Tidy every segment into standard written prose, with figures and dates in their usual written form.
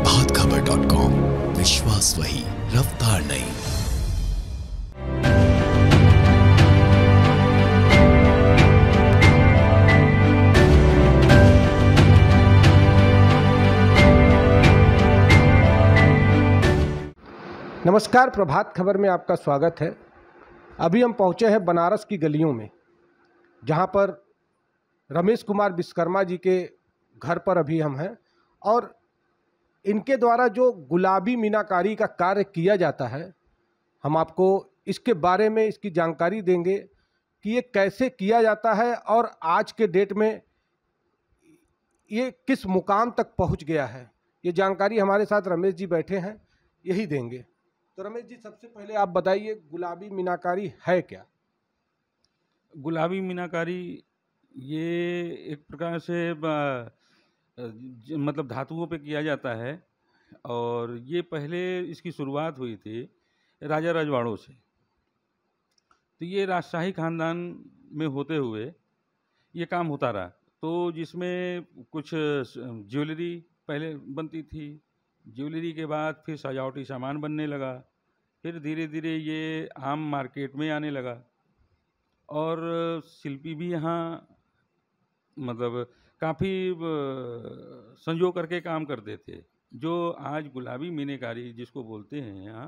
प्रभातखबर.com, विश्वास वही, रफ्तार नहीं। नमस्कार, प्रभात खबर में आपका स्वागत है। अभी हम पहुंचे हैं बनारस की गलियों में, जहां पर रमेश कुमार विश्वकर्मा जी के घर पर अभी हम हैं और इनके द्वारा जो गुलाबी मीनाकारी का कार्य किया जाता है, हम आपको इसके बारे में इसकी जानकारी देंगे कि ये कैसे किया जाता है और आज के डेट में ये किस मुकाम तक पहुंच गया है। ये जानकारी हमारे साथ रमेश जी बैठे हैं, यही देंगे। तो रमेश जी, सबसे पहले आप बताइए, गुलाबी मीनाकारी है क्या? गुलाबी मीनाकारी ये एक प्रकार से मतलब धातुओं पे किया जाता है और ये पहले इसकी शुरुआत हुई थी राजा रजवाड़ों से। तो ये राजशाही खानदान में होते हुए ये काम होता रहा, तो जिसमें कुछ ज्वेलरी पहले बनती थी, ज्वेलरी के बाद फिर सजावटी सामान बनने लगा, फिर धीरे धीरे ये आम मार्केट में आने लगा और शिल्पी भी यहाँ मतलब काफ़ी संजो करके काम करते थे। जो आज गुलाबी मीनाकारी जिसको बोलते हैं यहाँ,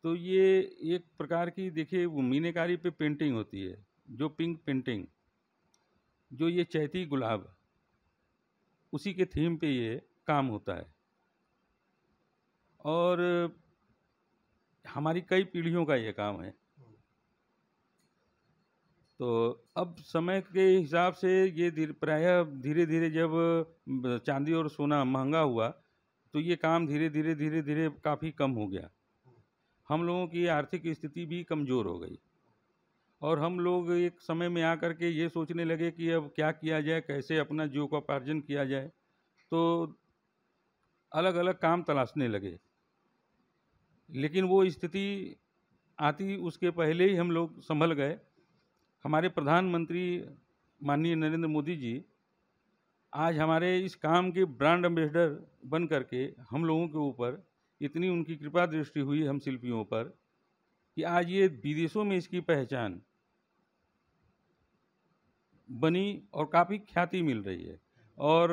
तो ये एक प्रकार की, देखिए, वो मीनाकारी पे पेंटिंग होती है, जो पिंक पेंटिंग, जो ये चैती गुलाब, उसी के थीम पे ये काम होता है और हमारी कई पीढ़ियों का ये काम है। तो अब समय के हिसाब से ये प्रायः धीरे धीरे जब चांदी और सोना महंगा हुआ, तो ये काम धीरे धीरे काफ़ी कम हो गया। हम लोगों की आर्थिक स्थिति भी कमज़ोर हो गई और हम लोग एक समय में आकर के ये सोचने लगे कि अब क्या किया जाए, कैसे अपना जीविकोपार्जन किया जाए। तो अलग अलग काम तलाशने लगे, लेकिन वो स्थिति आती उसके पहले ही हम लोग संभल गए। हमारे प्रधानमंत्री माननीय नरेंद्र मोदी जी आज हमारे इस काम के ब्रांड एम्बेसडर बन करके हम लोगों के ऊपर इतनी उनकी कृपा दृष्टि हुई हम शिल्पियों पर कि आज ये विदेशों में इसकी पहचान बनी और काफ़ी ख्याति मिल रही है। और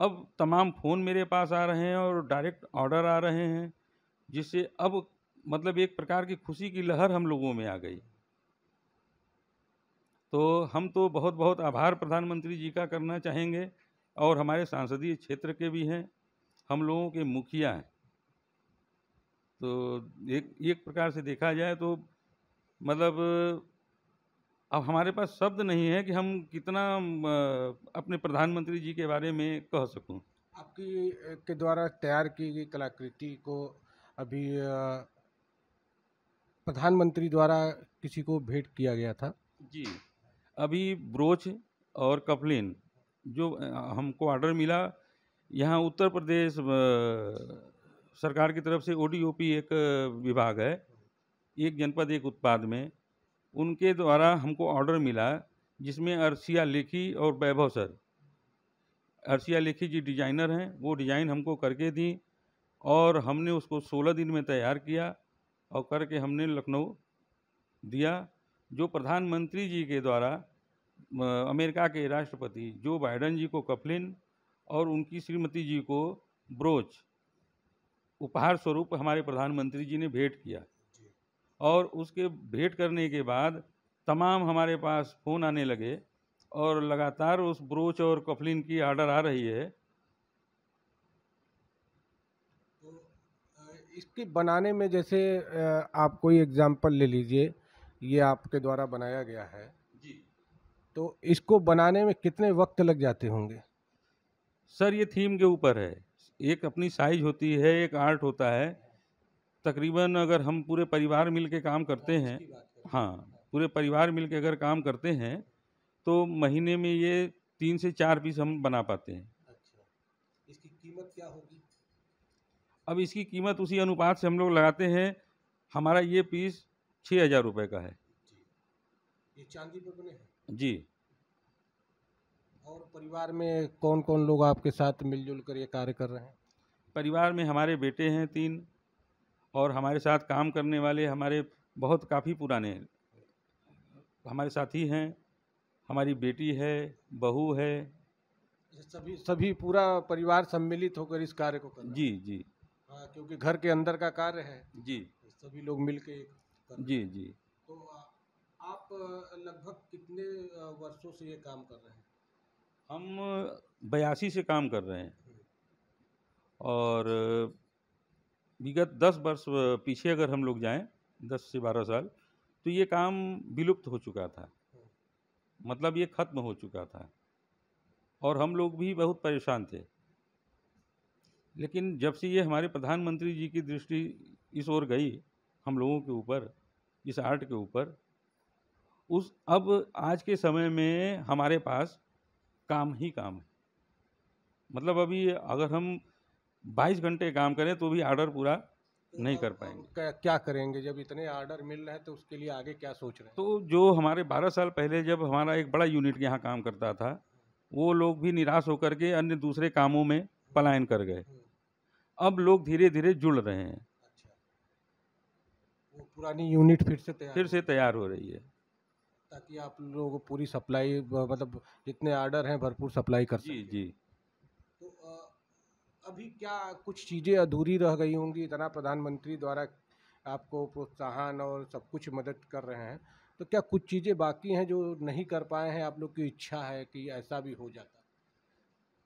अब तमाम फ़ोन मेरे पास आ रहे हैं और डायरेक्ट ऑर्डर आ रहे हैं, जिससे अब मतलब एक प्रकार की खुशी की लहर हम लोगों में आ गई। तो हम तो बहुत बहुत आभार प्रधानमंत्री जी का करना चाहेंगे और हमारे संसदीय क्षेत्र के भी हैं, हम लोगों के मुखिया हैं। तो एक प्रकार से देखा जाए तो मतलब अब हमारे पास शब्द नहीं है कि हम कितना अपने प्रधानमंत्री जी के बारे में कह सकूं। आपकी के द्वारा तैयार की गई कलाकृति को अभी प्रधानमंत्री द्वारा किसी को भेंट किया गया था जी। अभी ब्रोच और कपलिन जो हमको ऑर्डर मिला, यहाँ उत्तर प्रदेश सरकार की तरफ से ओडीओपी एक विभाग है, एक जनपद एक उत्पाद में, उनके द्वारा हमको ऑर्डर मिला, जिसमें अर्शिया लेखी और वैभव सर, अर्शिया लेखी जी डिजाइनर हैं, वो डिज़ाइन हमको करके दी और हमने उसको 16 दिन में तैयार किया और करके हमने लखनऊ दिया। जो प्रधानमंत्री जी के द्वारा अमेरिका के राष्ट्रपति जो बाइडेन जी को कपलिन और उनकी श्रीमती जी को ब्रोच उपहार स्वरूप हमारे प्रधानमंत्री जी ने भेंट किया और उसके भेंट करने के बाद तमाम हमारे पास फ़ोन आने लगे और लगातार उस ब्रोच और कपलिन की ऑर्डर आ रही है। तो इसके बनाने में, जैसे आप कोई एग्जांपल ले लीजिए, ये आपके द्वारा बनाया गया है जी। तो इसको बनाने में कितने वक्त लग जाते होंगे? सर, ये थीम के ऊपर है, एक अपनी साइज होती है, एक आर्ट होता है। तकरीबन अगर हम पूरे परिवार मिल के काम करते हैं, हाँ, पूरे परिवार मिल के अगर काम करते हैं तो महीने में ये 3 से 4 पीस हम बना पाते हैं। अच्छा, इसकी कीमत क्या होगी? अब इसकी कीमत उसी अनुपात से हम लोग लगाते हैं। हमारा ये पीस 6,000 रुपये का है। ये चांदी पर बने हैं जी। और परिवार में कौन कौन लोग आपके साथ मिलजुल कर ये कार्य कर रहे हैं? परिवार में हमारे बेटे हैं 3 और हमारे साथ काम करने वाले हमारे बहुत काफ़ी पुराने हमारे साथी हैं। हमारी बेटी है, बहू है। सभी पूरा परिवार सम्मिलित होकर इस कार्य को कर रहे हैं। जी, जी। हाँ, क्योंकि घर के अंदर का कार्य है, जी, सभी लोग मिलके कर रहे हैं। जी, जी। तो आप लगभग कितने वर्षों से ये काम कर रहे हैं? हम 82 से काम कर रहे हैं और विगत 10 वर्ष पीछे अगर हम लोग जाएं, 10 से 12 साल, तो ये काम विलुप्त हो चुका था, मतलब ये खत्म हो चुका था और हम लोग भी बहुत परेशान थे। लेकिन जब से ये हमारे प्रधानमंत्री जी की दृष्टि इस ओर गई, हम लोगों के ऊपर, इस आर्ट के ऊपर, अब आज के समय में हमारे पास काम ही काम है। मतलब अभी अगर हम 22 घंटे काम करें तो भी ऑर्डर पूरा नहीं कर पाएंगे। क्या करेंगे जब इतने ऑर्डर मिल रहे हैं, तो उसके लिए आगे क्या सोच रहे हैं? तो जो हमारे 12 साल पहले जब हमारा एक बड़ा यूनिट यहाँ काम करता था, वो लोग भी निराश होकर के अन्य दूसरे कामों में पलायन कर गए। अब लोग धीरे धीरे जुड़ रहे हैं। अच्छा, वो पुरानी यूनिट फिर से तैयार हो रही है, ताकि आप लोग पूरी सप्लाई, मतलब जितने ऑर्डर हैं भरपूर सप्लाई कर सकें। जी, जी। तो अभी क्या कुछ चीज़ें अधूरी रह गई होंगी? इतना प्रधानमंत्री द्वारा आपको प्रोत्साहन और सब कुछ मदद कर रहे हैं, तो क्या कुछ चीज़ें बाकी हैं जो नहीं कर पाए हैं? आप लोग की इच्छा है कि ऐसा भी हो जाता?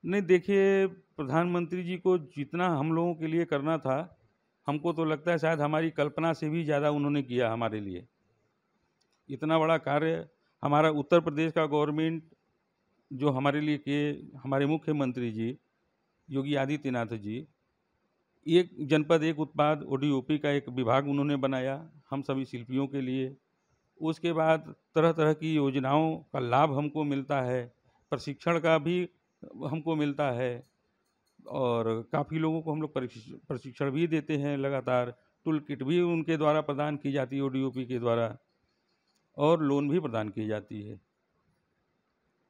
नहीं, देखिए, प्रधानमंत्री जी को जितना हम लोगों के लिए करना था, हमको तो लगता है शायद हमारी कल्पना से भी ज़्यादा उन्होंने किया हमारे लिए। इतना बड़ा कार्य हमारा उत्तर प्रदेश का गवर्नमेंट जो हमारे लिए किए, हमारे मुख्यमंत्री जी योगी आदित्यनाथ जी, एक जनपद एक उत्पाद ODOP का एक विभाग उन्होंने बनाया हम सभी शिल्पियों के लिए। उसके बाद तरह तरह की योजनाओं का लाभ हमको मिलता है, प्रशिक्षण का भी हमको मिलता है और काफ़ी लोगों को हम लोग प्रशिक्षण भी देते हैं लगातार। टूल किट भी उनके द्वारा प्रदान की जाती है ODOP के द्वारा, और लोन भी प्रदान की जाती है।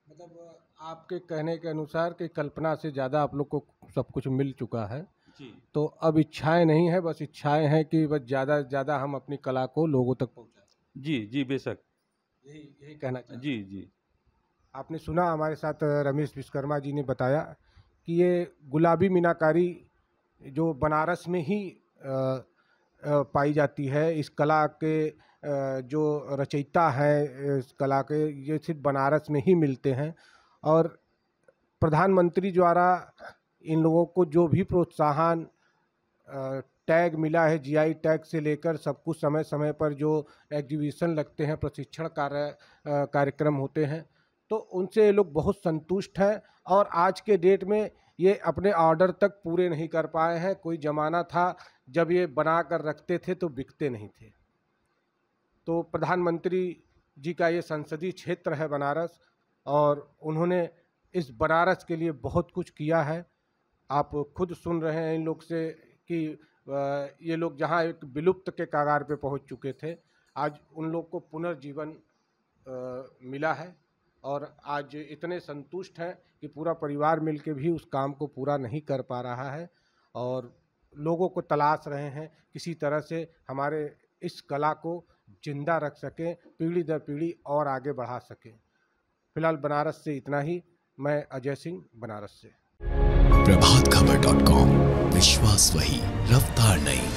मतलब आपके कहने के अनुसार कि कल्पना से ज़्यादा आप लोग को सब कुछ मिल चुका है जी, तो अब इच्छाएं नहीं है, बस इच्छाएं हैं कि बस ज़्यादा से ज़्यादा हम अपनी कला को लोगों तक पहुंचाएं। जी, जी, बेशक। यही कहना चाहिए। जी, जी। आपने सुना, हमारे साथ रमेश विश्वकर्मा जी ने बताया कि ये गुलाबी मीनाकारी जो बनारस में ही पाई जाती है। इस कला के जो रचयिता हैं इस कला के, ये सिर्फ बनारस में ही मिलते हैं। और प्रधानमंत्री द्वारा इन लोगों को जो भी प्रोत्साहन टैग मिला है, GI टैग से लेकर सब कुछ, समय समय पर जो एग्जीबिशन लगते हैं, प्रशिक्षण कार्यक्रम होते हैं, तो उनसे ये लोग बहुत संतुष्ट हैं। और आज के डेट में ये अपने ऑर्डर तक पूरे नहीं कर पाए हैं। कोई ज़माना था जब ये बना कर रखते थे तो बिकते नहीं थे। तो प्रधानमंत्री जी का ये संसदीय क्षेत्र है बनारस, और उन्होंने इस बनारस के लिए बहुत कुछ किया है। आप खुद सुन रहे हैं इन लोग से कि ये लोग जहाँ एक विलुप्त के कगार पे पहुँच चुके थे, आज उन लोग को पुनर्जीवन मिला है और आज इतने संतुष्ट हैं कि पूरा परिवार मिलके भी उस काम को पूरा नहीं कर पा रहा है और लोगों को तलाश रहे हैं किसी तरह से हमारे इस कला को जिंदा रख सकें, पीढ़ी दर पीढ़ी और आगे बढ़ा सकें। फिलहाल बनारस से इतना ही। मैं अजय सिंह, बनारस से। प्रभातखबर.com, विश्वास वही, रफ्तार नहीं।